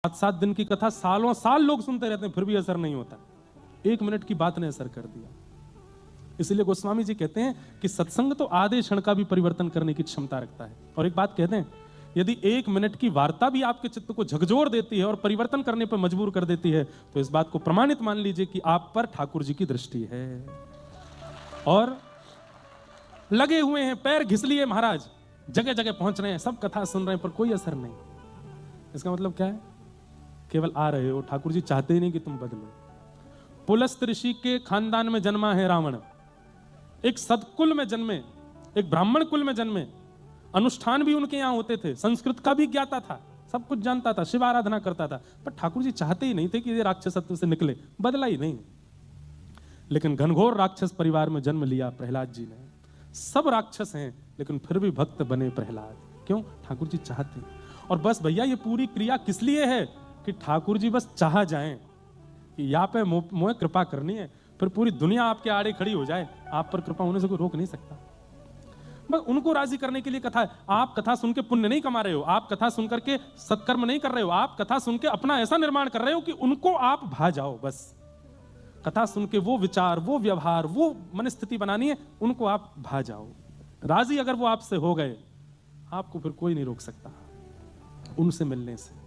7-7 दिन की कथा सालों साल लोग सुनते रहते हैं, फिर भी असर नहीं होता। 1 मिनट की बात ने असर कर दिया। इसलिए गोस्वामी जी कहते हैं कि सत्संग तो आधे क्षण का भी परिवर्तन करने की क्षमता रखता है। और एक बात कहते हैं, यदि 1 मिनट की वार्ता भी आपके चित्त को झकझोर देती है और परिवर्तन करने पर मजबूर कर देती है, तो इस बात को प्रमाणित मान लीजिए कि आप पर ठाकुर जी की दृष्टि है। और लगे हुए हैं, पैर घिस लिए महाराज, जगह जगह पहुंच रहे हैं, सब कथा सुन रहे हैं, पर कोई असर नहीं। इसका मतलब क्या है? केवल आ रहे हो, ठाकुर जी चाहते ही नहीं कि तुम बदलो। पुलस्त ऋषि के खानदान में जन्मा है रावण, एक सदकुल में जन्मे, एक ब्राह्मण कुल में जन्मे, अनुष्ठान भी उनके यहां होते थे, संस्कृत का भी ज्ञाता था, सब कुछ जानता था, शिव आराधना करता था, पर ठाकुर जी चाहते ही नहीं थे कि ये राक्षसत्व से निकले, बदला ही नहीं। लेकिन घनघोर राक्षस परिवार में जन्म लिया प्रहलाद जी ने। सब राक्षस हैं लेकिन फिर भी भक्त बने प्रहलाद। क्यों? ठाकुर जी चाहते। और बस भैया, ये पूरी क्रिया किस लिए है कि ठाकुर जी बस चाह जाएं कि यहाँ पे मोह कृपा करनी है, फिर पूरी दुनिया आपके आड़े खड़ी हो जाए, आप पर कृपा होने से कोई रोक नहीं सकता। बस उनको राजी करने के लिए कथा है। आप कथा सुन के पुण्य नहीं कमा रहे हो, आप कथा सुन करके सत्कर्म नहीं कर रहे हो, आप कथा सुन के अपना ऐसा निर्माण कर रहे हो कि उनको आप भा जाओ। बस कथा सुन के वो विचार, वो व्यवहार, वो मनस्थिति बनानी है, उनको आप भा जाओ। राजी अगर वो आपसे हो गए, आपको फिर कोई नहीं रोक सकता उनसे मिलने से।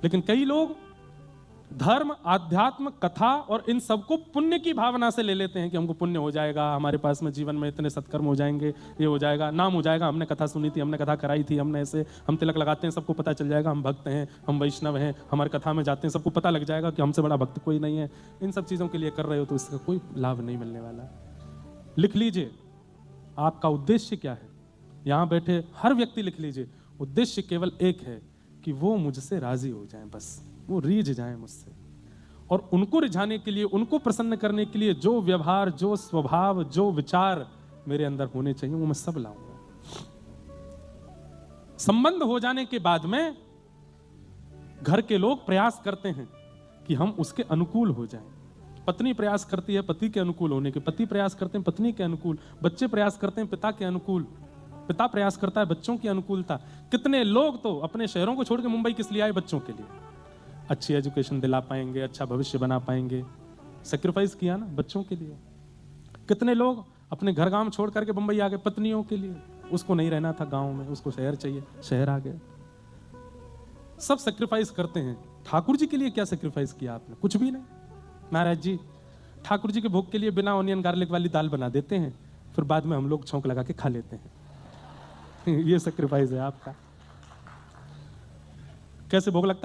लेकिन कई लोग धर्म, आध्यात्म, कथा और इन सबको पुण्य की भावना से ले लेते हैं कि हमको पुण्य हो जाएगा, हमारे पास में जीवन में इतने सत्कर्म हो जाएंगे, ये हो जाएगा, नाम हो जाएगा, हमने कथा सुनी थी, हमने कथा कराई थी, हमने ऐसे, हम तिलक लगाते हैं, सबको पता चल जाएगा हम भक्त हैं, हम वैष्णव हैं, हमारे कथा में जाते हैं, सबको पता लग जाएगा कि हमसे बड़ा भक्त कोई नहीं है। इन सब चीज़ों के लिए कर रहे हो तो इसका कोई लाभ नहीं मिलने वाला। लिख लीजिए आपका उद्देश्य क्या है। यहाँ बैठे हर व्यक्ति लिख लीजिए, उद्देश्य केवल एक है कि वो मुझसे राजी हो जाएं, बस वो रीझ जाएं मुझसे। और उनको रिझाने के लिए, उनको प्रसन्न करने के लिए जो व्यवहार, जो स्वभाव, जो विचार मेरे अंदर होने चाहिए, वो मैं सब लाऊंगा। संबंध हो जाने के बाद में घर के लोग प्रयास करते हैं कि हम उसके अनुकूल हो जाएं। पत्नी प्रयास करती है पति के अनुकूल होने के, पति प्रयास करते हैं पत्नी के अनुकूल, बच्चे प्रयास करते हैं पिता के अनुकूल, पिता प्रयास करता है बच्चों की अनुकूलता। कितने लोग तो अपने शहरों को छोड़ के मुंबई किस लिए आए? बच्चों के लिए। अच्छी एजुकेशन दिला पाएंगे, अच्छा भविष्य बना पाएंगे, सेक्रीफाइस किया ना बच्चों के लिए। कितने लोग अपने घर गांव छोड़ करके मुंबई आ गए पत्नियों के लिए, उसको नहीं रहना था गांव में, उसको शहर चाहिए, शहर आ गए। सब सेक्रीफाइस करते हैं। ठाकुर जी के लिए क्या सेक्रीफाइस किया आपने? कुछ भी नहीं। महाराज जी ठाकुर जी के भोग के लिए बिना ऑनियन गार्लिक वाली दाल बना देते हैं, फिर बाद में हम लोग छौंक लगा के खा लेते हैं। ये सेक्रीफाइस है आपका। कैसे भोग लगता